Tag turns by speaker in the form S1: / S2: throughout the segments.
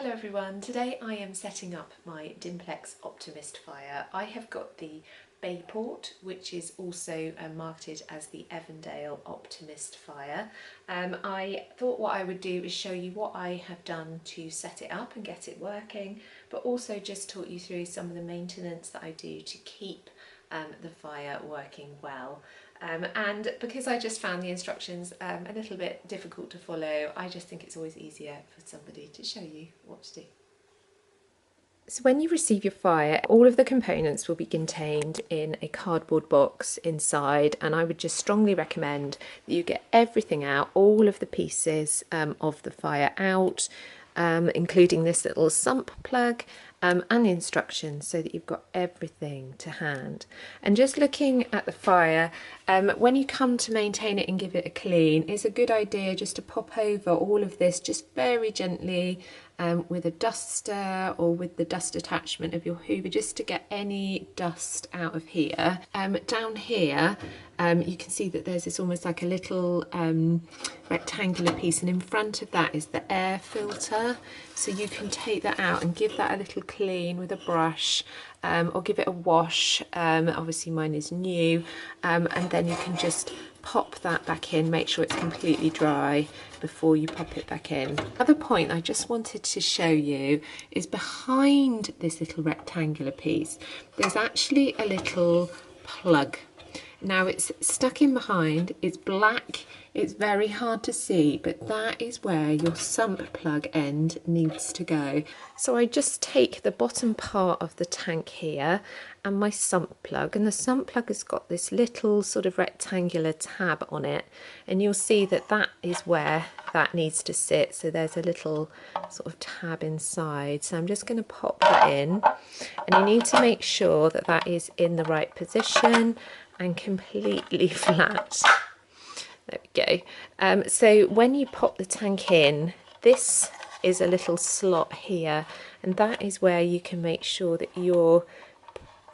S1: Hello everyone, today I am setting up my Dimplex Optimyst fire. I have got the Bayport, which is also marketed as the Evandale Optimyst fire. I thought what I would do is show you what I have done to set it up and get it working, but also just talk you through some of the maintenance that I do to keep the fire working well. And because I just found the instructions a little bit difficult to follow, I just think it's always easier for somebody to show you what to do. So when you receive your fire, all of the components will be contained in a cardboard box inside, and I would just strongly recommend that you get everything out, all of the pieces of the fire out, including this little sump plug and instructions, so that you've got everything to hand. And just looking at the fire, when you come to maintain it and give it a clean, it's a good idea just to pop over all of this just very gently with a duster or with the dust attachment of your Hoover, just to get any dust out of here. Down here you can see that there's this almost like a little rectangular piece, and in front of that is the air filter, so you can take that out and give that a little clean with a brush, or give it a wash. Obviously mine is new, and then you can just pop that back in, make sure it's completely dry before you pop it back in. Another point I just wanted to show you is behind this little rectangular piece there's actually a little plug. Now it's stuck in behind, it's black, it's very hard to see, but that is where your sump plug end needs to go. So I just take the bottom part of the tank here and my sump plug, and the sump plug has got this little sort of rectangular tab on it, and you'll see that that is where that needs to sit. So there's a little sort of tab inside, so I'm just going to pop that in, and you need to make sure that that is in the right position and completely flat. There we go. So when you pop the tank in, this is a little slot here, and that is where you can make sure that your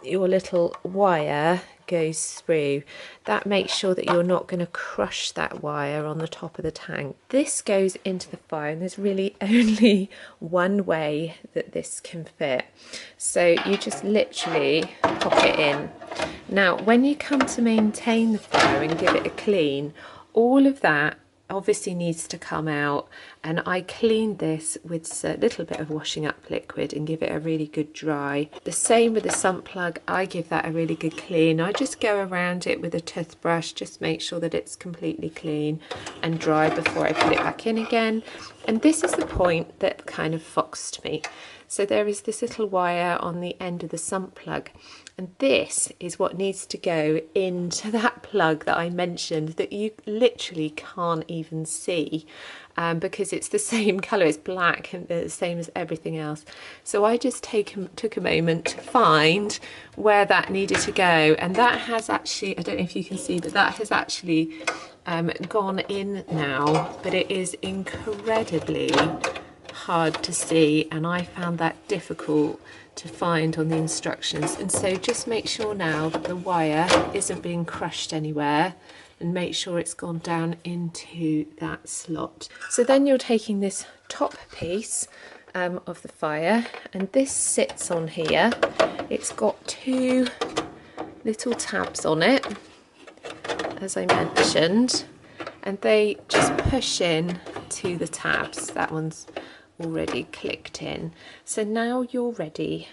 S1: little wire goes through. That makes sure that you're not going to crush that wire on the top of the tank. This goes into the fire, and there's really only one way that this can fit. So you just literally pop it in. Now when you come to maintain the fire and give it a clean, all of that obviously needs to come out, and I cleaned this with a little bit of washing up liquid and give it a really good dry. The same with the sump plug, I give that a really good clean. I just go around it with a toothbrush, just make sure that it's completely clean and dry before I put it back in again. And this is the point that kind of foxed me. So there is this little wire on the end of the sump plug, and this is what needs to go into that plug that I mentioned that you literally can't even see, because it's the same colour, it's black and the same as everything else. So I just took a moment to find where that needed to go, and that has actually, I don't know if you can see, but that has actually gone in now, but it is incredibly hard to see, and I found that difficult to find on the instructions. And so just make sure now that the wire isn't being crushed anywhere, and make sure it's gone down into that slot. So then you're taking this top piece of the fire, and this sits on here. It's got two little tabs on it, as I mentioned, and they just push in to the tabs. That one's already clicked in. So now you're ready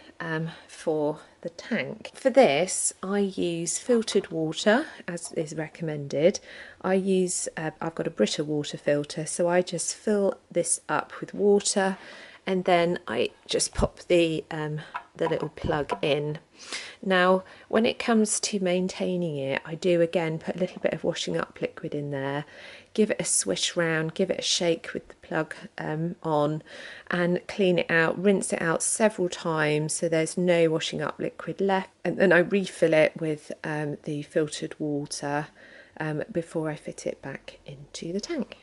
S1: for the tank. For this I use filtered water, as is recommended. I've got a Brita water filter, so I just fill this up with water, and then I just pop the little plug in. Now when it comes to maintaining it, I do again put a little bit of washing up liquid in there, give it a swish round, give it a shake with the plug on, and clean it out, rinse it out several times so there's no washing up liquid left, and then I refill it with the filtered water before I fit it back into the tank.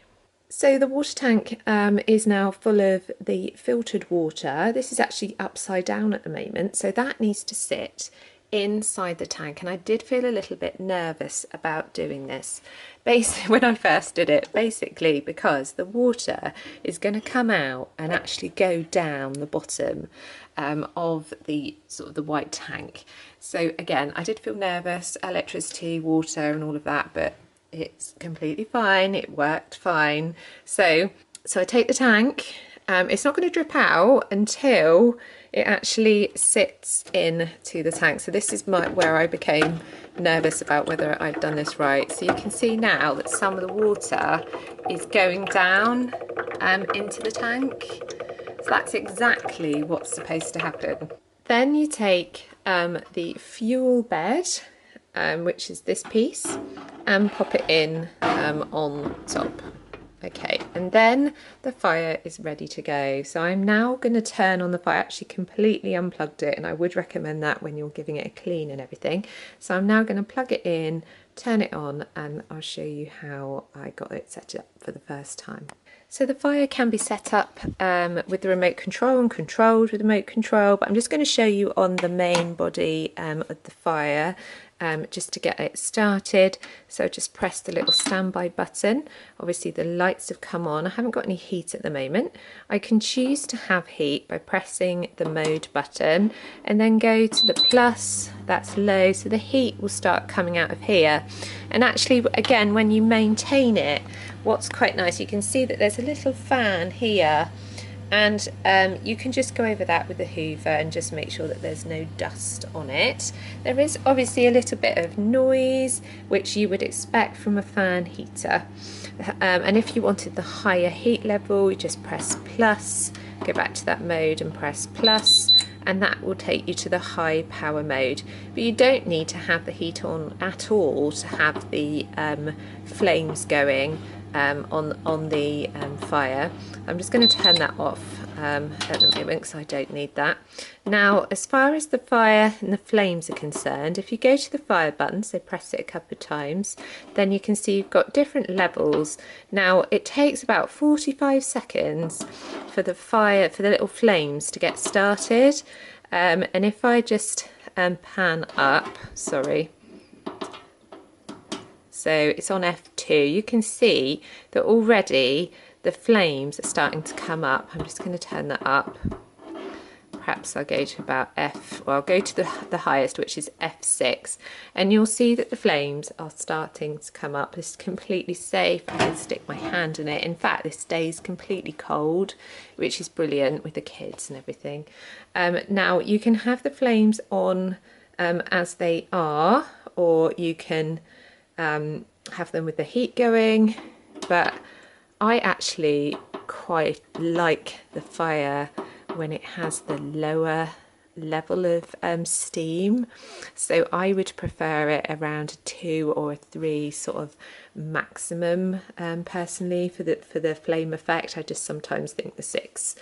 S1: So the water tank is now full of the filtered water. This is actually upside down at the moment, so that needs to sit inside the tank, and I did feel a little bit nervous about doing this basically when I first did it, basically because the water is going to come out and actually go down the bottom of the sort of the white tank. So again, I did feel nervous, electricity, water and all of that, but it's completely fine, it worked fine. So I take the tank, it's not going to drip out until it actually sits into the tank. So this is where I became nervous about whether I've done this right. So you can see now that some of the water is going down into the tank. So that's exactly what's supposed to happen. Then you take the fuel bed, which is this piece, and pop it in on top. Okay, and then the fire is ready to go. So I'm now going to turn on the fire. I actually completely unplugged it, and I would recommend that when you're giving it a clean and everything. So I'm now going to plug it in, turn it on, and I'll show you how I got it set up for the first time. So the fire can be set up with the remote control and controlled with the remote control, but I'm just going to show you on the main body of the fire just to get it started. So just press the little standby button. Obviously the lights have come on. I haven't got any heat at the moment. I can choose to have heat by pressing the mode button and then go to the plus, that's low, so the heat will start coming out of here. And actually, again, when you maintain it, what's quite nice, you can see that there's a little fan here, and you can just go over that with the hoover and just make sure that there's no dust on it. There is obviously a little bit of noise, which you would expect from a fan heater. And if you wanted the higher heat level, you just press plus, go back to that mode and press plus, and that will take you to the high power mode. But you don't need to have the heat on at all to have the flames going on the fire. I'm just going to turn that off at the moment because I don't need that. Now, as far as the fire and the flames are concerned, if you go to the fire button, so press it a couple of times, then you can see you've got different levels. Now, it takes about 45 seconds for the fire, for the little flames to get started. And if I just pan up, sorry, so it's on F2, you can see that already the flames are starting to come up. I'm just going to turn that up. Perhaps I'll go to about I'll go to the highest, which is F6, and you'll see that the flames are starting to come up. This is completely safe. I can stick my hand in it. In fact, this stays completely cold, which is brilliant with the kids and everything. Now, you can have the flames on as they are, or you can have them with the heat going, but I actually quite like the fire when it has the lower level of steam, so I would prefer it around a 2 or a 3 sort of maximum personally for the flame effect. I just sometimes think the 6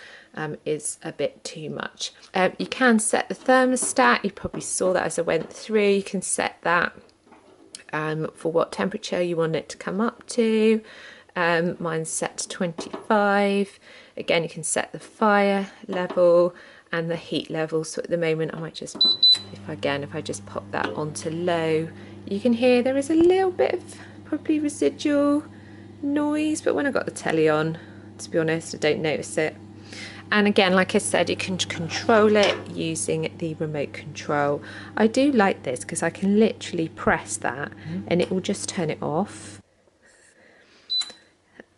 S1: is a bit too much. You can set the thermostat. You probably saw that as I went through. You can set that for what temperature you want it to come up to. Mine's set to 25. Again, you can set the fire level and the heat level. So at the moment, I might just, if I just pop that onto low, you can hear there is a little bit of probably residual noise, but when I got the telly on, to be honest, I don't notice it. And again, like I said, you can control it using the remote control. I do like this because I can literally press that and it will just turn it off.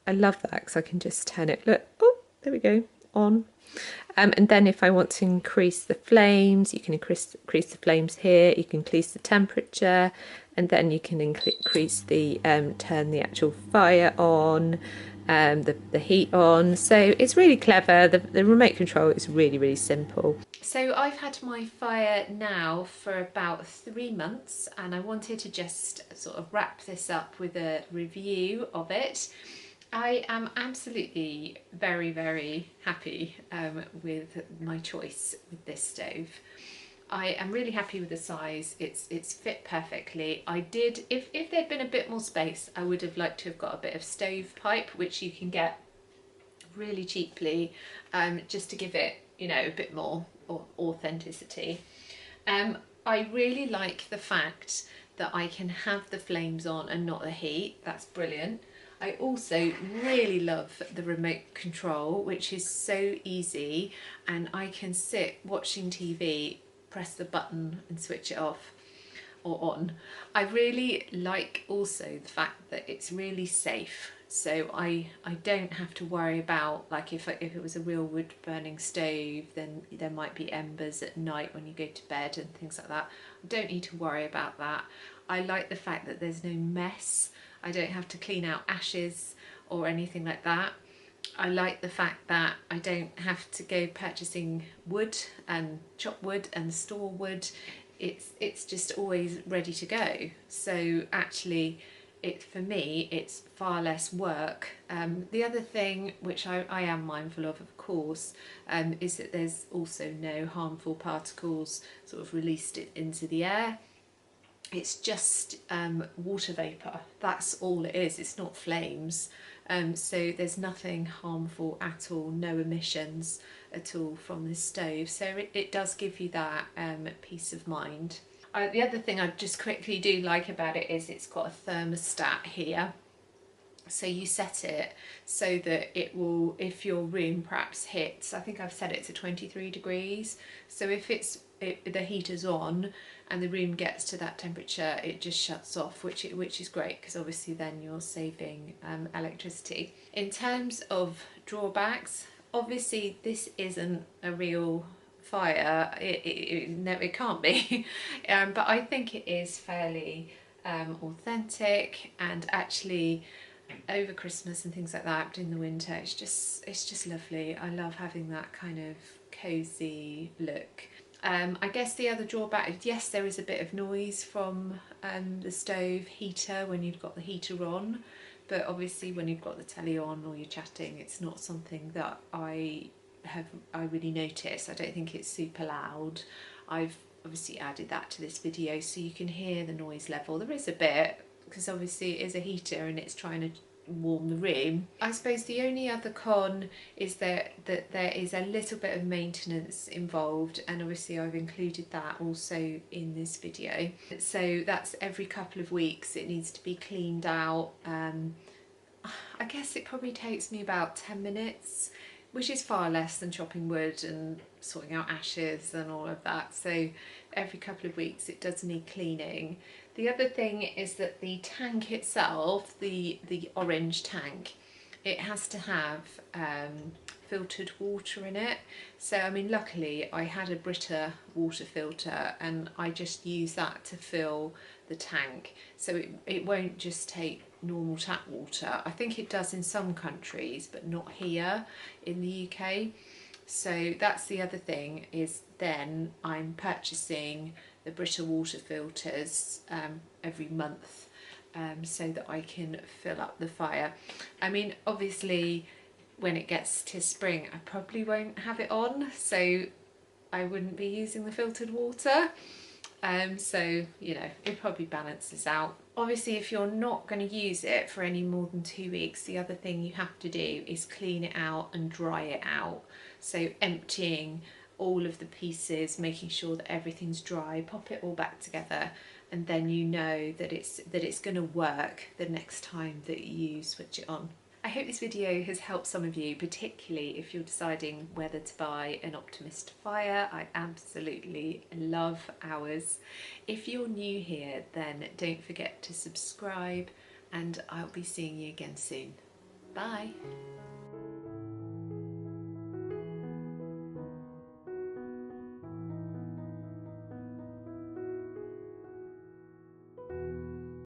S1: I love that because I can just turn it, look, oh, there we go, on. And then if I want to increase the flames, you can increase the flames here, you can increase the temperature, and then you can increase the, turn the actual fire on, the heat on. So it's really clever. The remote control is really, really simple. So I've had my fire now for about 3 months, and I wanted to just sort of wrap this up with a review of it. I am absolutely very, very happy with my choice with this stove. I am really happy with the size. It's fit perfectly. I did, if there'd been a bit more space, I would have liked to have got a bit of stovepipe, which you can get really cheaply, just to give it, you know, a bit more authenticity. I really like the fact that I can have the flames on and not the heat. That's brilliant. I also really love the remote control, which is so easy, and I can sit watching TV, press the button and switch it off or on. I really like also the fact that it's really safe. So I don't have to worry about, like, if it was a real wood burning stove, then there might be embers at night when you go to bed and things like that. I don't need to worry about that. I like the fact that there's no mess. I don't have to clean out ashes or anything like that. I like the fact that I don't have to go purchasing wood and chop wood and store wood. It's just always ready to go. So actually, for me, it's far less work. The other thing, which I am mindful of course, is that there's also no harmful particles sort of released into the air. It's just water vapour. That's all it is. It's not flames. So there's nothing harmful at all, no emissions at all from the stove. So it does give you that peace of mind. The other thing I just quickly do like about it is it's got a thermostat here. So you set it so that it will, if your room perhaps hits, I think I've set it to 23 degrees. So if the heater's on and the room gets to that temperature, it just shuts off, which is great, because obviously then you're saving electricity. In terms of drawbacks, obviously this isn't a real fire. It can't be, but I think it is fairly authentic, and actually over Christmas and things like that in the winter, it's just lovely. I love having that kind of cozy look. I guess the other drawback, yes, there is a bit of noise from the stove heater when you've got the heater on, but obviously when you've got the telly on or you're chatting, it's not something that I really notice. I don't think it's super loud. I've obviously added that to this video so you can hear the noise level. There is a bit, because obviously it is a heater and it's trying to warm the room. I suppose the only other con is that there is a little bit of maintenance involved, and obviously I've included that also in this video. So that's every couple of weeks it needs to be cleaned out. I guess it probably takes me about 10 minutes, which is far less than chopping wood and sorting out ashes and all of that. So every couple of weeks it does need cleaning. The other thing is that the tank itself, the orange tank, it has to have filtered water in it. So I mean, luckily I had a Brita water filter and I just use that to fill the tank. So it won't just take normal tap water. I think it does in some countries, but not here in the UK. So that's the other thing, is then I'm purchasing the Brita water filters every month, so that I can fill up the fire. I mean, obviously when it gets to spring I probably won't have it on, so I wouldn't be using the filtered water. So, you know, it probably balances out. Obviously, if you're not going to use it for any more than 2 weeks, the other thing you have to do is clean it out and dry it out. So emptying all of the pieces, making sure that everything's dry, pop it all back together, and then you know that it's going to work the next time that you switch it on. I hope this video has helped some of you, particularly if you're deciding whether to buy an Optimyst fire. I absolutely love ours. If you're new here, then don't forget to subscribe, and I'll be seeing you again soon. Bye!